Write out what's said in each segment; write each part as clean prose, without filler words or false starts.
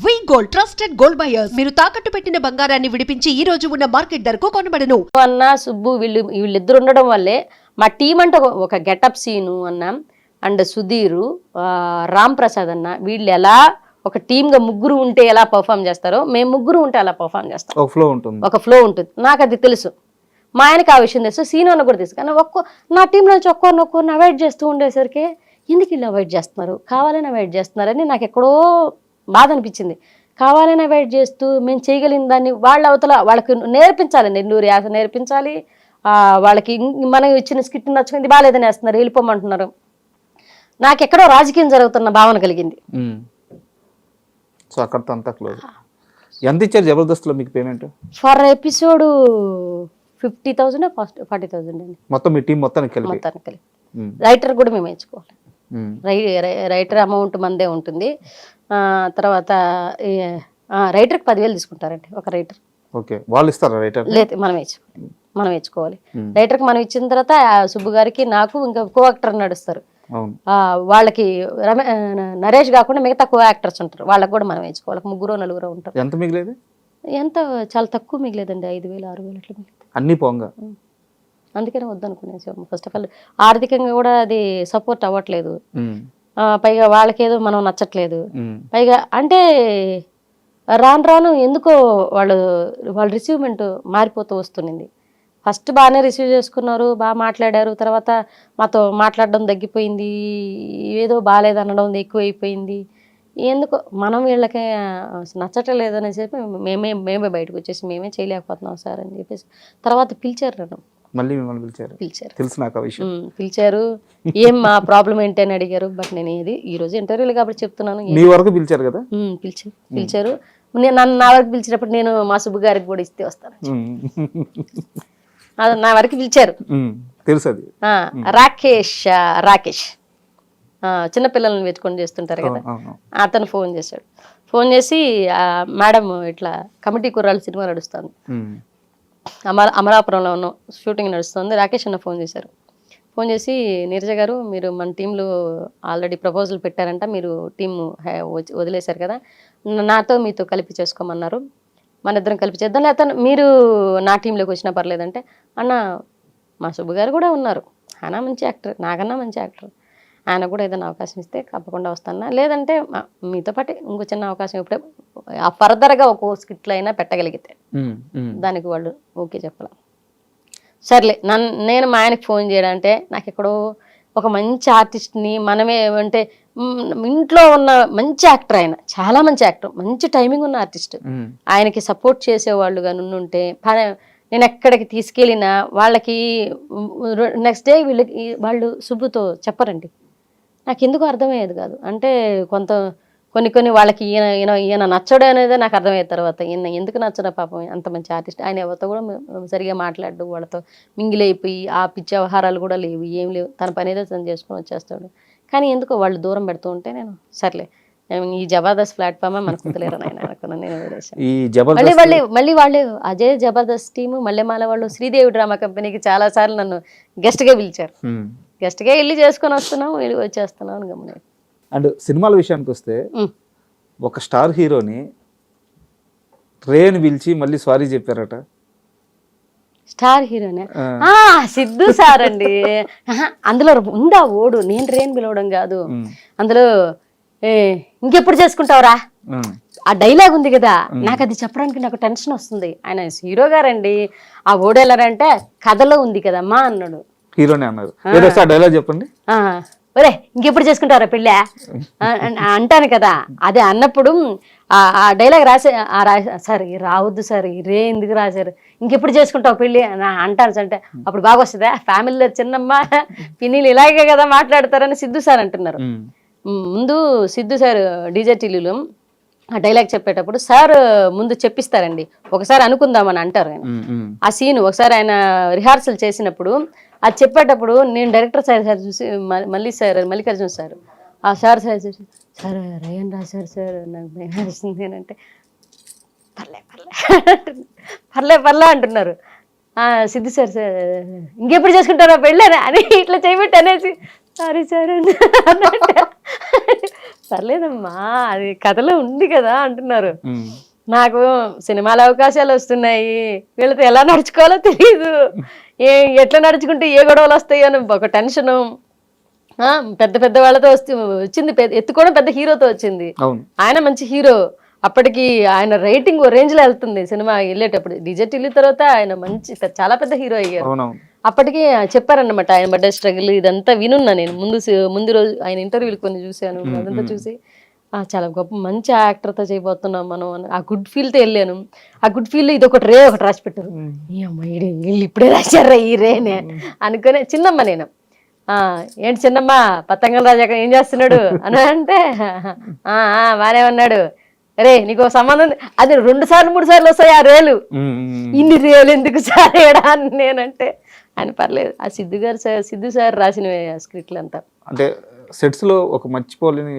వి gold trusted gold buyers మీరు తాకట్టు పెట్టిన బంగారాన్ని విడిపించి ఈ రోజు ఉన్న మార్కెట్ ధరకు కొనబడను. అన్న సుబ్బు వీళ్ళిద్దరు ఉండడం వల్లే మా టీం అంటే ఒక గెటప్ సీను అన్న అండ్ సుధీరు రామ్ ప్రసాద్ అన్న వీళ్ళు ఎలా ఒక టీమ్ గా ముగ్గురు ఉంటే ఎలా పర్ఫామ్ చేస్తారో మేము ముగ్గురు ఉంటే అలా పర్ఫామ్ చేస్తాం. ఒక ఫ్లో ఉంటుంది నాకు అది తెలుసు. మా ఆయనకి ఆ విషయం తెలుసు, సీను అన్న కూడా తెలుసు. కానీ నా టీంలో నుంచి ఒక్కొక్కరిని అవాయిడ్ చేస్తూ ఉండేసరికి ఎందుకు ఇలా అవాయిడ్ చేస్తున్నారు, కావాలని అవాయిడ్ చేస్తున్నారని నాకు ఎక్కడో బాధ అనిపించింది. కావాలని అవాయిడ్ చేస్తూ మేము చేయగలిగిన దాన్ని వాళ్ళ అవతల వాళ్ళకి నేర్పించాలి, నెల్లూరు యాస నేర్పించాలి. వాళ్ళకి మనం ఇచ్చిన స్కిట్ నచ్చుకుంది బాగాలేదని వేస్తున్నారు, వెళ్ళిపోమంటున్నారు. నాకెక్కడో రాజకీయం జరుగుతున్న భావన కలిగింది. సో అక్కడతో అంతా క్లోజ్. ఎంత ఇచ్చారు జబర్దస్త్లో మీకు పేమెంట్? ఫర్ ఎపిసోడ్ 50,000 40,000 అండి. మొత్తం మీ టీం మొత్తానికి కలిపి. రైటర్ కూడా మేము వేయించుకోవాలి. రైటర్ అమౌంట్ మందే ఉంటుంది. తర్వాత రైటర్కి 10,000 తీసుకుంటారండి ఒక రైటర్. ఓకే, వాళ్ళు ఇస్తారా రైటర్? లేదు, మనం వేయించుకోవాలి. రైటర్కి మనం ఇచ్చిన తర్వాత సుబ్బు గారికి నాకు ఇంకా కో యాక్టర్ నడుస్తారు. వాళ్ళకి నరేష్ కాకుండా మిగతా కో యాక్టర్స్ ఉంటారు, వాళ్ళకి కూడా మనం వేయించుకోవాలి. 3-4 ఉంటారు. ఎంత మిగిలేదు? ఎంత చాలా తక్కువ మిగిలేదండి, 5,000 6,000 అట్లా మిగిలింది అన్ని పోంగా. అందుకనే వద్దనుకునేసాము. ఫస్ట్ ఆఫ్ ఆల్ ఆర్థికంగా కూడా అది సపోర్ట్ అవ్వట్లేదు. పైగా వాళ్ళకేదో మనం నచ్చట్లేదు. పైగా అంటే రాను ఎందుకో వాళ్ళ రిసీవ్మెంట్ మారిపోతూ వస్తుంది. ఫస్ట్ బాగానే రిసీవ్ చేసుకున్నారు, బాగా మాట్లాడారు. తర్వాత మాతో మాట్లాడడం తగ్గిపోయింది, ఏదో బాగాలేదనడం ఎక్కువైపోయింది. ఎందుకో మనం వీళ్ళకి నచ్చట్లేదు అనేసి చెప్పి మేమే బయటకు వచ్చేసి మేమే చేయలేకపోతున్నాం సార్ అని చెప్పేసి తర్వాత పిలిచారు నన్ను. మళ్ళీ మిమ్మల్ని పిలిచారు? తెలుసు నాకు ఆ విషయం. పిలిచారు, ఏం మా ప్రాబ్లం ఏంటి అని అడిగారు. బట్ నేను ఈ రోజు ఇంటర్వ్యూలు కాబట్టి చెప్తున్నాను. మీ వరకు పిలిచారు కదా? పిలిచారు. నన్ను నా వరకు పిలిచినప్పుడు నేను మా సుబ్బు గారికి కూడా ఇస్తే వస్తాను. నా వరకు పిలిచారు. తెలుసు అది. రాకేష్ చిన్నపిల్లల్ని వెతుకొని చేస్తుంటారు కదా, అతను ఫోన్ చేసి మేడం ఇట్లా కమిటీ కుర్రాళ్ళు సినిమా నడుస్తుంది, అమలాపురంలో ఉన్న షూటింగ్ నడుస్తుంది, రాకేష్ అన్న ఫోన్ చేశారు. ఫోన్ చేసి నీరజ గారు మీరు మన టీంలో ఆల్రెడీ ప్రపోజల్ పెట్టారంట, మీరు టీం వదిలేశారు కదా, నాతో మీతో కలిపి చేసుకోమన్నారు, మన ఇద్దరం కలిపి చేద్దాం, లేకపోతే మీరు నా టీంలోకి వచ్చినా పర్లేదంటే అన్న మా సుబ్బు గారు కూడా ఉన్నారు, ఆయన మంచి యాక్టర్, నాకన్నా మంచి యాక్టర్, ఆయన కూడా ఏదైనా అవకాశం ఇస్తే తప్పకుండా వస్తాను, లేదంటే మీతో పాటు ఇంకో చిన్న అవకాశం ఇప్పుడే ఫర్దర్గా ఒక స్కిట్లో అయినా పెట్టగలిగితే దానికి వాళ్ళు ఓకే చెప్పాల. సర్లే నేను మా ఆయనకి ఫోన్ చేయడంటే నాకు ఎక్కడో ఒక మంచి ఆర్టిస్ట్ని మనమే అంటే ఇంట్లో ఉన్న మంచి యాక్టర్, ఆయన చాలా మంచి యాక్టర్, మంచి టైమింగ్ ఉన్న ఆర్టిస్ట్, ఆయనకి సపోర్ట్ చేసేవాళ్ళుగా నుండుంటే నేను ఎక్కడికి తీసుకెళ్ళినా వాళ్ళకి నెక్స్ట్ డే వాళ్ళు సుబ్బుతో చెప్పరండి. నాకు ఎందుకు అర్థమయ్యేది కాదు. అంటే కొన్ని వాళ్ళకి ఈయన నచ్చడు అనేది నాకు అర్థమయ్యే తర్వాత ఈయన ఎందుకు నచ్చడం పాపం, అంత మంచి ఆర్టిస్ట్, ఆయన ఎవరితో కూడా సరిగా మాట్లాడు, వాళ్ళతో మింగిలైపోయి ఆ పిచ్చి వ్యవహారాలు కూడా లేవు, ఏం లేవు, తన పని ఏదో తను చేసుకొని వచ్చేస్తాడు. కానీ ఎందుకో వాళ్ళు దూరం పెడుతూ ఉంటే నేను సర్లే ఈ జబర్దస్త్ ప్లాట్ఫామ్ మనకు కుదలేరు ఆయన అనుకున్నాను. నేను మళ్ళీ వాళ్ళు అజయ్ జబర్దస్త్ టీము మల్లెమాల వాళ్ళు శ్రీదేవి డ్రామా కంపెనీకి చాలా సార్లు నన్ను గెస్ట్గా పిలిచారు. గెస్ట్గా వెళ్ళి చేసుకొని వస్తున్నాం, వెళ్ళి వచ్చేస్తున్నాం అని గమని. అండ్ సినిమాల విషయానికి వస్తే ఒక స్టార్ హీరోని ట్రైన్ పిలిచి మళ్ళీ సారీ చెప్పారట. స్టార్ హీరోనే సిద్ధు సార్ అండి. అందులో ఉందా ఓడు, నేను ట్రైన్ పిలవడం కాదు, అందులో ఇంకెప్పుడు చేసుకుంటావురా ఆ డైలాగ్ ఉంది కదా, నాకు అది చెప్పడానికి నాకు టెన్షన్ వస్తుంది. ఆయన హీరో గారండి, ఆ ఓడు ఎలారంటే కథలో ఉంది కదమ్మా అన్నాడు. హీరోనే అన్నారు, డైలాగ్ చెప్పండి. ఒరే ఇంకెప్పుడు చేసుకుంటారా పెళ్ళా అంటాను కదా, అదే అన్నప్పుడు ఆ డైలాగ్ సార్ రావద్దు సార్, రే ఎందుకు రాశారు, ఇంకెప్పుడు చేసుకుంటావు పెళ్ళి అంటాను అంటే అప్పుడు బాగా వస్తుందా, ఫ్యామిలీలో చిన్నమ్మ పిన్నిలు ఇలాగే కదా మాట్లాడతారని సిద్ధు సార్ అంటున్నారు. ముందు సిద్ధు సార్ డీజేటీలు ఆ డైలాగ్ చెప్పేటప్పుడు సార్ ముందు చెప్పిస్తారండి, ఒకసారి అనుకుందామని అంటారు ఆయన. ఆ సీన్ ఒకసారి ఆయన రిహార్సల్ చేసినప్పుడు అది చెప్పేటప్పుడు నేను డైరెక్టర్ సార్ చూసి మల్లికార్జున సార్ ఆ సార్ చూసి సార్ రయన్ రాశారు సార్, నాకు భయం వేస్తుంది అంటే పర్లే అంటున్నారు. సిద్ధు సార్ ఇంకెప్పుడు చేసుకుంటారా పెళ్ళని అని ఇట్లా చేయబెట్టి అనేసి సారీ సార్ పర్లేదమ్మా, అది కథలో ఉంది కదా అంటున్నారు. ఉమ్. నాకు సినిమాల అవకాశాలు వస్తున్నాయి, వీళ్ళతో ఎలా నడుచుకోవాలో తెలియదు, ఎట్లా నడుచుకుంటే ఏ గొడవలు వస్తాయి అని ఒక టెన్షను. పెద్ద పెద్ద వాళ్ళతో వచ్చింది, ఎత్తుకోవడం పెద్ద హీరోతో వచ్చింది. అవును. ఆయన మంచి హీరో, అప్పటికి ఆయన రేటింగ్ ఓ రేంజ్ లో వెళ్తుంది సినిమా వెళ్ళేటప్పుడు. డిజెట్ వెళ్ళిన తర్వాత ఆయన మంచి చాలా పెద్ద హీరో అయ్యారు. అవునవును. అప్పటికి చెప్పారన్నమాట ఆయన బర్త్డే స్ట్రగుల్ ఇదంతా వినున్నా నేను. ముందు రోజు ఆయన ఇంటర్వ్యూలు కొన్ని చూశాను, అదంతా చూసి చాలా గొప్ప మంచి యాక్టర్తో చేయబోతున్నాం మనం అని ఆ గుడ్ ఫీల్తో వెళ్ళాను. ఆ గుడ్ ఫీల్ ఇది ఒకటి రాసి పెట్టారు. ఈ అమ్మాయి వీళ్ళు ఇప్పుడే రాశారా ఈ రేనే అనుకునే. చిన్నమ్మ నేను, ఏంటి చిన్నమ్మ పతంగం రాజా ఏం చేస్తున్నాడు అని అంటే, బానే ఉన్నాడు, రే నీకు సంబంధం అది 2 సార్లు 3 సార్లు వస్తాయి ఆ రేలు, ఇన్ని రేలు ఎందుకు సార్ ఏడా అని నేనంటే ఆయన పర్లేదు. ఆ సిద్ధు సార్ రాసిన స్క్రిప్ట్లు అంతా. అంటే సెట్స్ లో ఒక మర్చిపోలేని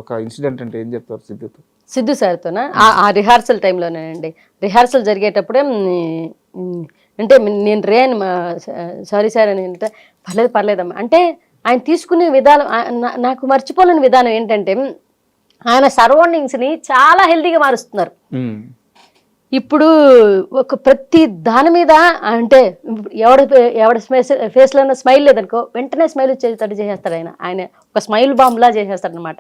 ఒక ఇన్సిడెంట్ అంటే ఏం చెప్తారు సిద్ధు సార్తోనా? ఆ రిహార్సల్ టైంలోనేనండి. రిహార్సల్ జరిగేటప్పుడే అంటే నేను రేన్ సారీ సార్ అని అంటే పర్లేదమ్మా అంటే ఆయన తీసుకునే విధానం నాకు మర్చిపోలేని విధానం ఏంటంటే ఆయన సరౌండింగ్స్ని చాలా హెల్తీగా మారుస్తున్నారు. ఇప్పుడు ఒక ప్రతి దాని మీద అంటే ఎవడ ఫేస్లో స్మైల్ లేదనుకో వెంటనే స్మైల్ వచ్చేటట్టు చేసేస్తాడు ఆయన. ఆయన ఒక స్మైల్ బాంబ్లా చేసేస్తాడు అనమాట.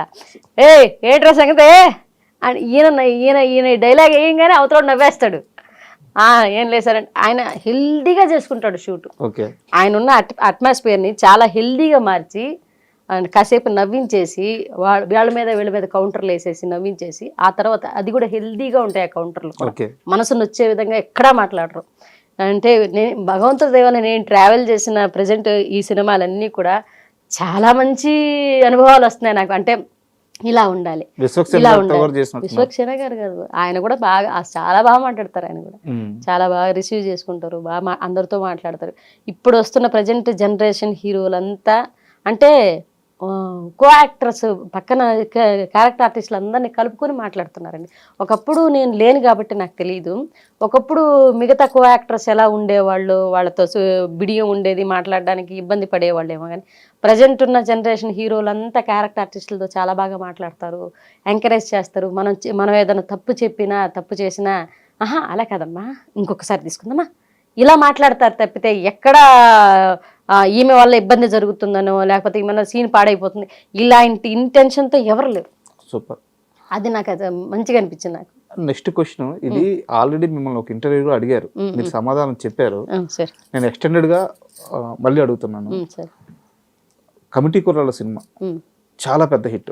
ఏంట్రా సంగతే అని ఈయన డైలాగ్ వేయంగానే అవతల నవ్వేస్తాడు. ఏం లేదు సార్ అంటే ఆయన హెల్దీగా చేసుకుంటాడు షూట్. ఆయన ఉన్న అట్మాస్ఫియర్ని చాలా హెల్దీగా మార్చి కాసేపు నవ్వించేసి వీళ్ళ మీద కౌంటర్లు వేసేసి నవ్వించేసి ఆ తర్వాత అది కూడా హెల్దీగా ఉంటాయి ఆ కౌంటర్లు కూడా. మనసును వచ్చే విధంగా ఎక్కడా మాట్లాడరు. అంటే నేను భగవంతుడి దేవాల నేను ట్రావెల్ చేసిన ప్రజెంట్ ఈ సినిమాలన్నీ కూడా చాలా మంచి అనుభవాలు వస్తున్నాయి నాకు. అంటే ఇలా ఉండాలి, ఇలా ఉండాలి. విశ్వక్సేన గారు కాదు, ఆయన కూడా బాగా చాలా బాగా మాట్లాడతారు. ఆయన కూడా చాలా బాగా రిసీవ్ చేసుకుంటారు, బాగా అందరితో మాట్లాడతారు. ఇప్పుడు వస్తున్న ప్రజెంట్ జనరేషన్ హీరోలంతా అంటే కో యాక్టర్స్ పక్కన క్యారెక్టర్ ఆర్టిస్టులు అందరినీ కలుపుకొని మాట్లాడుతున్నారండి. ఒకప్పుడు నేను లేను కాబట్టి నాకు తెలియదు. ఒకప్పుడు మిగతా కో యాక్టర్స్ ఎలా ఉండేవాళ్ళు, వాళ్ళతో బిడియం ఉండేది, మాట్లాడడానికి ఇబ్బంది పడేవాళ్ళేమో. కానీ ప్రజెంట్ ఉన్న జనరేషన్ హీరోలంతా క్యారెక్టర్ ఆర్టిస్టులతో చాలా బాగా మాట్లాడతారు, ఎంకరేజ్ చేస్తారు. మనం ఏదైనా తప్పు చెప్పినా తప్పు చేసినా అలా కాదమ్మా ఇంకొకసారి తీసుకుందామా ఇలా మాట్లాడతారు తప్పితే ఎక్కడ ఈమె వల్ల ఇబ్బంది జరుగుతుందనో లేకపోతే ఏమన్నా సీన్ పాడైపోతుంది ఇలాంటి ఇంటెన్షన్తో ఎవరు లేరు. సూపర్. అది నాకు అది మంచిగా అనిపించింది. నాకు నెక్స్ట్ క్వశ్చన్, ఇది ఆల్రెడీ మిమ్మల్ని ఒక ఇంటర్వ్యూలో అడిగారు, మీరు సమాధానం చెప్పారు. నేను ఎక్స్టెండెడ్ గా మళ్ళీ అడుగుతున్నాను. కమిటీ కుర్రాళ్ళ సినిమా చాలా పెద్ద హిట్.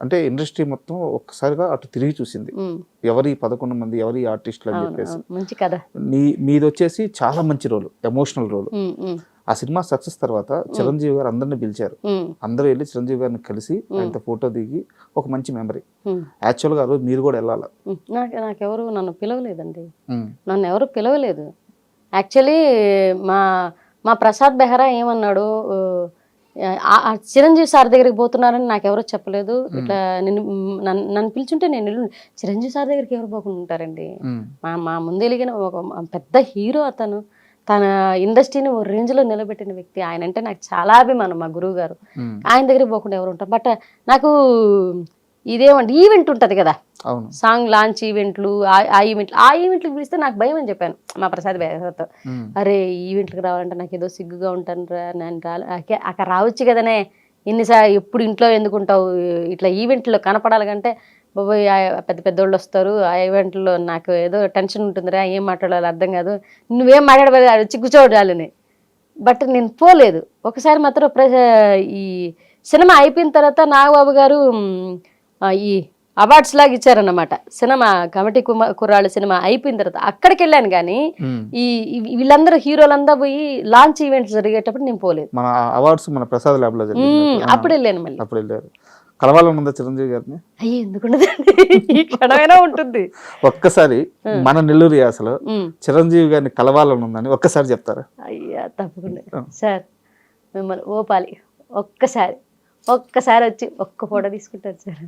అంటే ఇండస్ట్రీ మొత్తం ఒక్కసారిగా అటు తిరిగి చూసింది, ఎవరి 11 మంది ఎవరి ఆర్టిస్టులు అని చెప్పేసి. మంచి కథ. మీది వచ్చేసి చాలా మంచి రోల్, ఎమోషనల్ రోల్. ఆ సినిమా సక్సెస్ తర్వాత చిరంజీవి గారు అందరిని పిలిచారు. అందరూ వెళ్ళి చిరంజీవి గారిని కలిసి ఆయనతో ఫోటో దిగి ఒక మంచి మెమరీ. యాక్చువల్ గా మీరు కూడా వెళ్ళాలి. నాకెవరు నన్ను పిలవలేదండి, నన్ను ఎవరు పిలవలేదు. యాక్చువల్లీ మా ప్రసాద్ బెహ్రా ఏమన్నాడు, చిరంజీవి సార్ దగ్గరికి పోతున్నారని నాకు ఎవరో చెప్పలేదు. ఇట్లా నన్ను పిలుచుంటే నేను వెళ్ళి చిరంజీవి సార్ దగ్గరికి ఎవరు పోకుండా ఉంటారండి. మా ముందు వెలిగిన ఒక పెద్ద హీరో అతను, తన ఇండస్ట్రీని ఓ రేంజ్లో నిలబెట్టిన వ్యక్తి. ఆయన అంటే నాకు చాలా అభిమానం, మా గురువు గారు. ఆయన దగ్గరికి పోకుండా ఎవరు ఉంటారు. బట్ నాకు ఇదేమంటే ఈవెంట్ ఉంటుంది కదా, సాంగ్ లాంచ్ ఈవెంట్లు, ఆ ఈవెంట్లు పిలిస్తే నాకు భయం అని చెప్పాను మా ప్రసాద్ బెహ్రాతో. అరే ఈవెంట్లకు రావాలంటే నాకు ఏదో సిగ్గుగా ఉంటాను రా, నేను అక్కడ రావచ్చు కదనే, ఎన్నిసార్లు ఎప్పుడు ఇంట్లో ఎందుకుంటావు, ఇట్లా ఈవెంట్లో కనపడాలి కంటే బాబోయ్ పెద్ద పెద్దోళ్ళు వస్తారు ఆ ఈవెంట్లో, నాకు ఏదో టెన్షన్ ఉంటుందిరా, ఏం మాట్లాడాలి అర్థం కాదు, నువ్వేం మాట్లాడబోదు వచ్చి కూర్చోడాలని. బట్ నేను పోలేదు. ఒకసారి మాత్రం ఈ సినిమా అయిపోయిన తర్వాత నాగబాబు గారు ఈ అవార్డ్స్ లాగా ఇచ్చారన్నమాట. సినిమా కమిటీ కుర్రాళ్ళ సినిమా అయిపోయిన తర్వాత అక్కడికి వెళ్ళాను. కానీ వీళ్ళందరూ హీరోలందరూ పోయి లాంచ్ ఈవెంట్స్ జరిగేటప్పుడు నేను పోలేదు. మన అవార్డ్స్ మన ప్రసాద్ ల్యాబ్ లో అప్పుడు వెళ్ళాను. మళ్ళీ అప్పుడు వెళ్ళారు. కలవాలనుందా చిరంజీవి గారిని? అయ్యే ఎందుకుండదండి, ఈ క్షణమైనా ఉంటుంది. ఒక్కసారి మన నెల్లూరు యాసలో చిరంజీవి గారిని కలవాలని ఉందని ఒక్కసారి చెప్తారా? అయ్యా తప్పకుండా సార్, మిమ్మల్ని ఓపాలి, ఒక్కసారి వచ్చి ఒక్క ఫోటో తీసుకుంటారు సార్.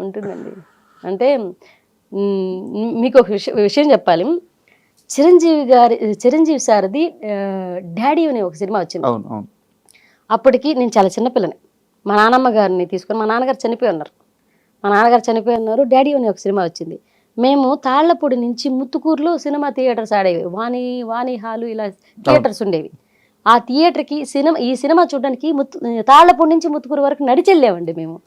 ఉంటుందండి. అంటే మీకు ఒక విషయం చెప్పాలి. చిరంజీవి సార్ది డాడీ అనే ఒక సినిమా వచ్చింది. అప్పటికి నేను చాలా చిన్నపిల్లని, మా నాన్నమ్మ గారిని తీసుకొని, మా నాన్నగారు చనిపోయి ఉన్నారు. డాడీ అని ఒక సినిమా వచ్చింది. మేము తాళ్లపూడి నుంచి ముత్తుకూరులో సినిమా థియేటర్స్ ఆడేవి, వాణి హాలు ఇలా థియేటర్స్ ఉండేవి. ఆ థియేటర్కి ఈ సినిమా చూడడానికి తాళ్లపూడి నుంచి ముత్తుకూరు వరకు నడిచెళ్ళామండి మేము.